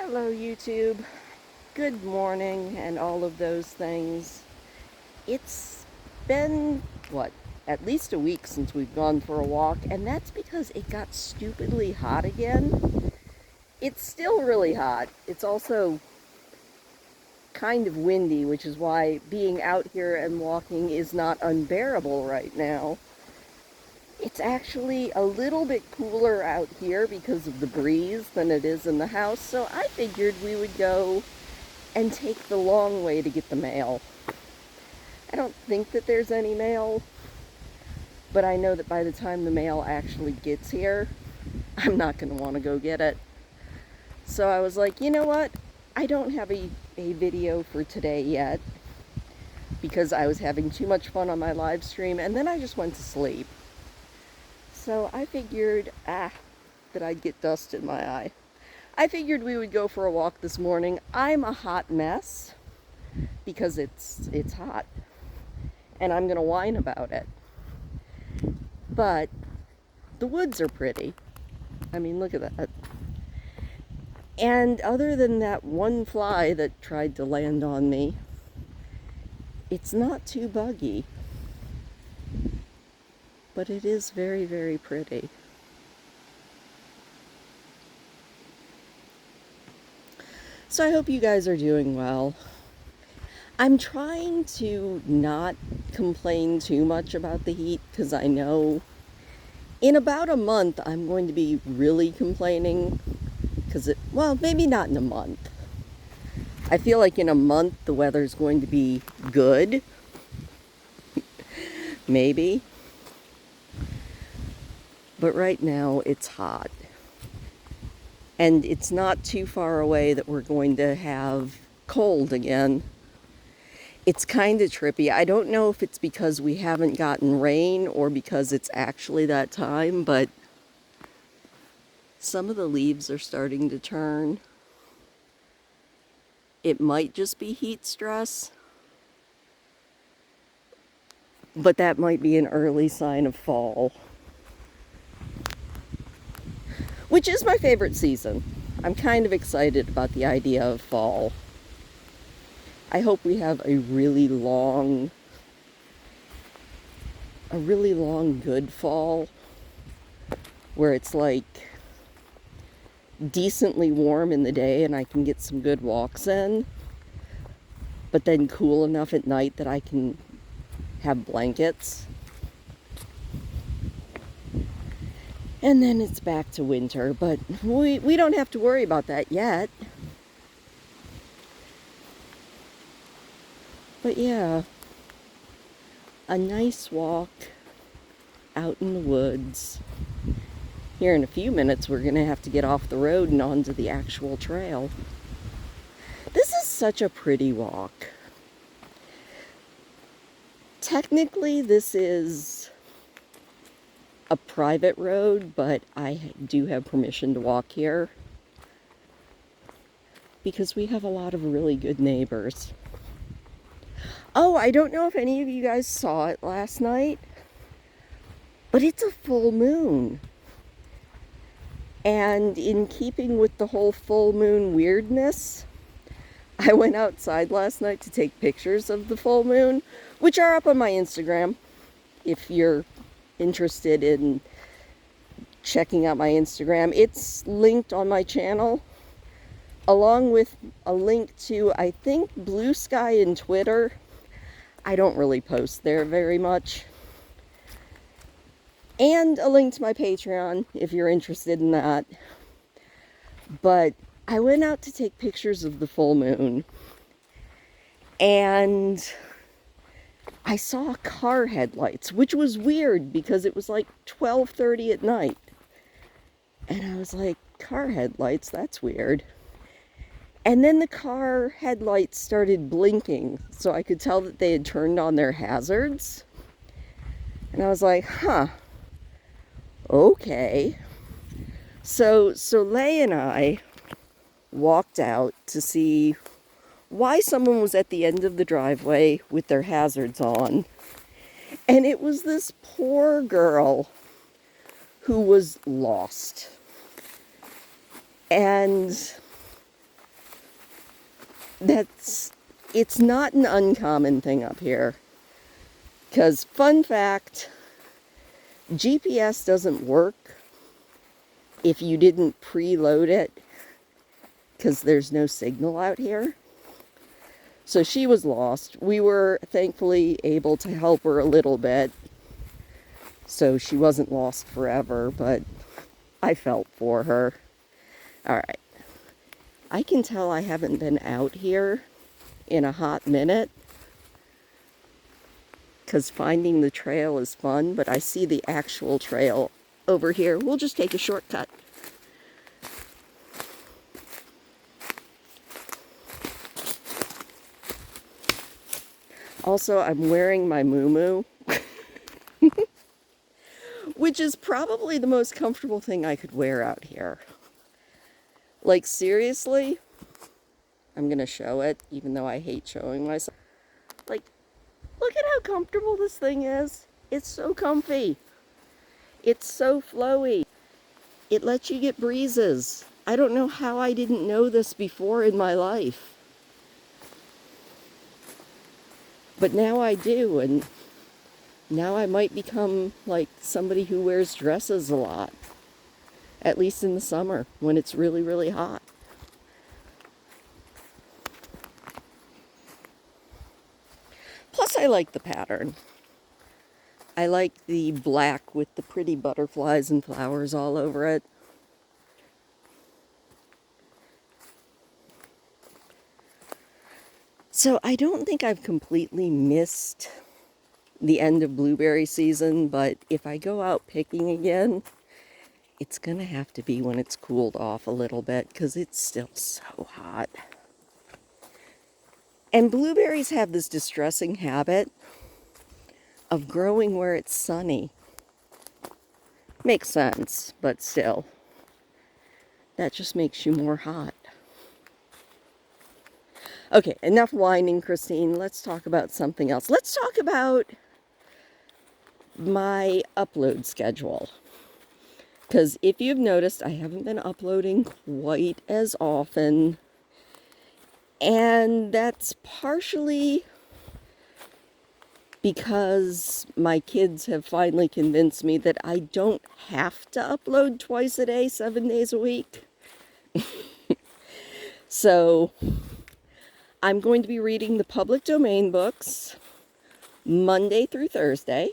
Hello YouTube, good morning and all of those things. It's been, at least a week since we've gone for a walk, and that's because it got stupidly hot again. It's still really hot. It's also kind of windy, which is why being out here and walking is not unbearable right now. It's actually a little bit cooler out here because of the breeze than it is in the house, so I figured we would go and take the long way to get the mail. I don't think that there's any mail, but I know that by the time the mail actually gets here, I'm not going to want to go get it. So I was like, you know what? I don't have a video for today yet because I was having too much fun on my live stream, and then I just went to sleep. So I figured, that I'd get dust in my eye. I figured we would go for a walk this morning. I'm a hot mess because it's hot, and I'm gonna whine about it. But the woods are pretty. I mean, look at that. And other than that one fly that tried to land on me, it's not too buggy. But it is very, very pretty. So I hope you guys are doing well. I'm trying to not complain too much about the heat because I know in about a month I'm going to be really complaining well, maybe not in a month. I feel like in a month the weather's going to be good. Maybe. But right now it's hot. And it's not too far away that we're going to have cold again. It's kind of trippy. I don't know if it's because we haven't gotten rain or because it's actually that time, but some of the leaves are starting to turn. It might just be heat stress, but that might be an early sign of fall, which is my favorite season. I'm kind of excited about the idea of fall. I hope we have a really long good fall where it's like decently warm in the day and I can get some good walks in, but then cool enough at night that I can have blankets. And then it's back to winter, but we don't have to worry about that yet. But yeah, a nice walk out in the woods. Here in a few minutes, we're going to have to get off the road and onto the actual trail. This is such a pretty walk. Technically, this is a private road, but I do have permission to walk here because we have a lot of really good neighbors. Oh, I don't know if any of you guys saw it last night, but it's a full moon. And in keeping with the whole full moon weirdness, I went outside last night to take pictures of the full moon, which are up on my Instagram. If you're interested in checking out my Instagram, it's linked on my channel, along with a link to, I think, Blue Sky and Twitter. I don't really post there very much. And a link to my Patreon if you're interested in that. But I went out to take pictures of the full moon, and I saw car headlights, which was weird because it was like 12:30 at night. And I was like, car headlights, that's weird. And then the car headlights started blinking, so I could tell that they had turned on their hazards. And I was like, okay. So Lay and I walked out to see why someone was at the end of the driveway with their hazards on. And it was this poor girl who was lost. And it's not an uncommon thing up here. Because, fun fact, GPS doesn't work if you didn't preload it, because there's no signal out here. So she was lost. We were thankfully able to help her a little bit, so she wasn't lost forever, but I felt for her. All right. I can tell I haven't been out here in a hot minute, because finding the trail is fun, but I see the actual trail over here. We'll just take a shortcut. Also, I'm wearing my Mumu, which is probably the most comfortable thing I could wear out here. Like, seriously, I'm going to show it, even though I hate showing myself. Like, look at how comfortable this thing is. It's so comfy. It's so flowy. It lets you get breezes. I don't know how I didn't know this before in my life. But now I do, and now I might become like somebody who wears dresses a lot. At least in the summer, when it's really, really hot. Plus, I like the pattern. I like the black with the pretty butterflies and flowers all over it. So I don't think I've completely missed the end of blueberry season, but if I go out picking again, it's going to have to be when it's cooled off a little bit, because it's still so hot. And blueberries have this distressing habit of growing where it's sunny. Makes sense, but still, that just makes you more hot. Okay, enough whining, Christine. Let's talk about something else. Let's talk about my upload schedule. Because if you've noticed, I haven't been uploading quite as often. And that's partially because my kids have finally convinced me that I don't have to upload twice a day, 7 days a week. So I'm going to be reading the public domain books Monday through Thursday.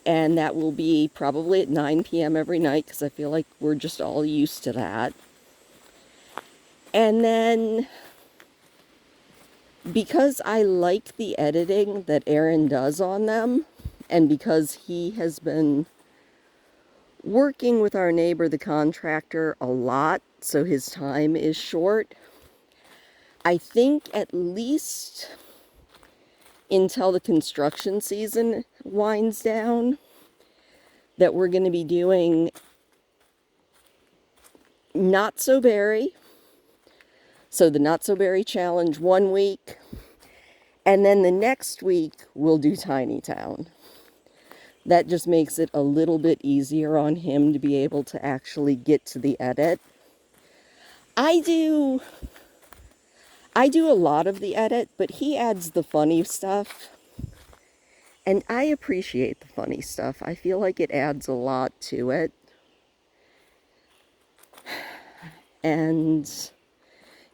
And that will be probably at 9 p.m. every night, because I feel like we're just all used to that. And then, because I like the editing that Aaron does on them, and because he has been working with our neighbor, the contractor, a lot, so his time is short, I think at least until the construction season winds down, that we're going to be doing Not So Berry. So the Not So Berry challenge 1 week, and then the next week we'll do Tiny Town. That just makes it a little bit easier on him to be able to actually get to the edit. I do a lot of the edit, but he adds the funny stuff. And I appreciate the funny stuff. I feel like it adds a lot to it. And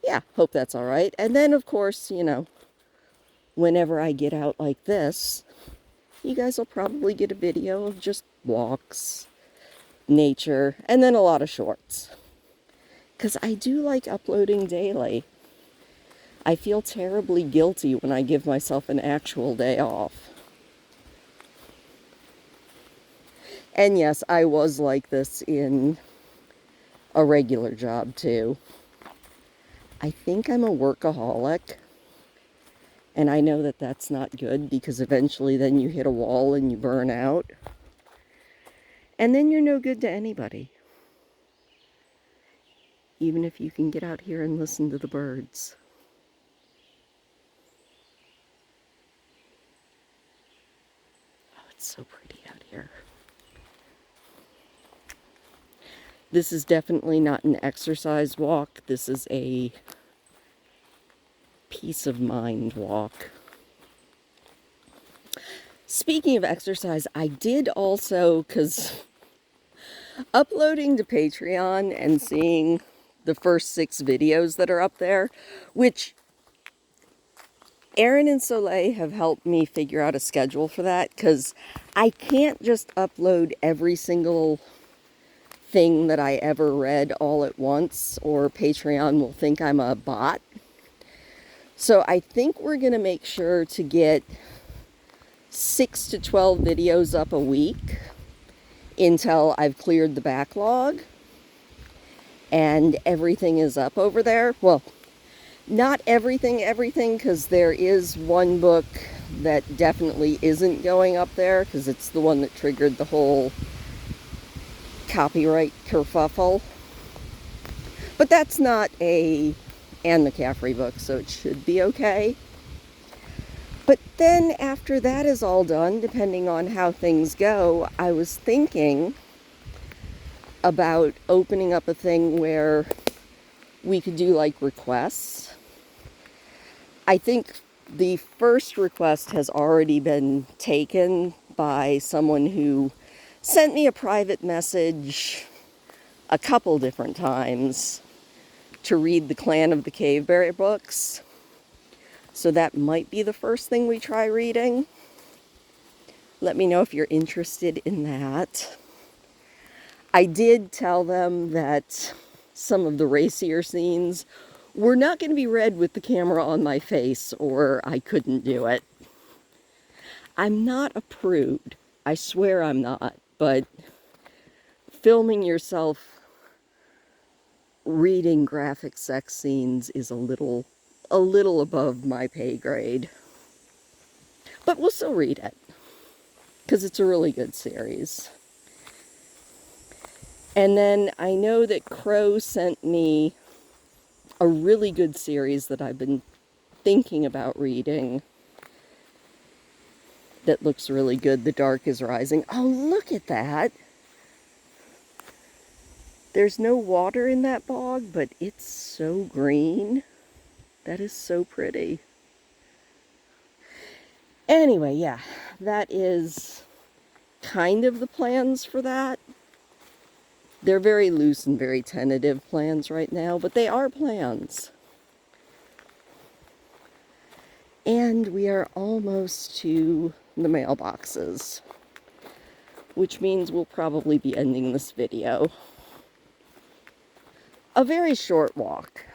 yeah, hope that's all right. And then, of course, you know, whenever I get out like this, you guys will probably get a video of just walks, nature, and then a lot of shorts. Because I do like uploading daily. I feel terribly guilty when I give myself an actual day off. And yes, I was like this in a regular job too. I think I'm a workaholic. And I know that that's not good, because eventually then you hit a wall and you burn out. And then you're no good to anybody. Even if you can get out here and listen to the birds. Oh, it's so pretty out here. This is definitely not an exercise walk. This is a peace of mind walk. Speaking of exercise, I did also, because uploading to Patreon and seeing the first 6 videos that are up there, which Aaron and Soleil have helped me figure out a schedule for that, because I can't just upload every single thing that I ever read all at once, or Patreon will think I'm a bot. So I think we're going to make sure to get 6 to 12 videos up a week until I've cleared the backlog and everything is up over there. Well, not everything, because there is one book that definitely isn't going up there, because it's the one that triggered the whole copyright kerfuffle. But that's not a Anne McCaffrey book, so it should be okay. But then after that is all done, depending on how things go, I was thinking about opening up a thing where we could do like requests. I think the first request has already been taken by someone who sent me a private message a couple different times to read the Clan of the Cave Bear books. So that might be the first thing we try reading. Let me know if you're interested in that. I did tell them that some of the racier scenes were not going to be read with the camera on my face, or I couldn't do it. I'm not a prude. I swear I'm not. But filming yourself reading graphic sex scenes is a little above my pay grade. But we'll still read it, because it's a really good series. And then I know that Crow sent me a really good series that I've been thinking about reading that looks really good. The Dark is Rising. Oh, look at that. There's no water in that bog, but it's so green. That is so pretty. Anyway, yeah, that is kind of the plans for that. They're very loose and very tentative plans right now, but they are plans. And we are almost to the mailboxes, which means we'll probably be ending this video. A very short walk,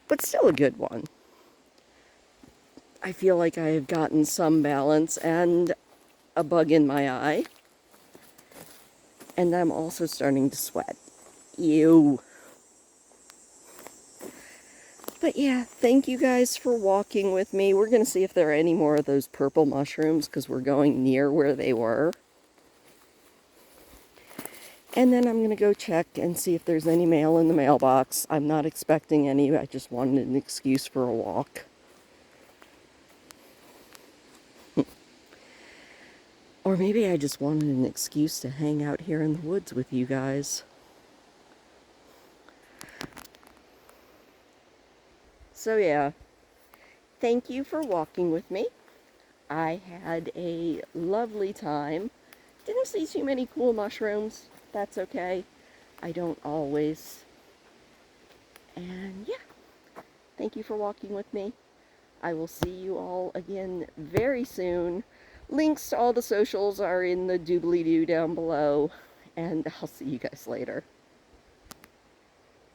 but still a good one. I feel like I have gotten some balance and a bug in my eye. And I'm also starting to sweat. Ew. But yeah, thank you guys for walking with me. We're going to see if there are any more of those purple mushrooms, because we're going near where they were. And then I'm going to go check and see if there's any mail in the mailbox. I'm not expecting any. I just wanted an excuse for a walk. Or maybe I just wanted an excuse to hang out here in the woods with you guys. So yeah, thank you for walking with me. I had a lovely time. Didn't see too many cool mushrooms. That's okay. I don't always. And yeah, thank you for walking with me. I will see you all again very soon. Links to all the socials are in the doobly-doo down below. And I'll see you guys later.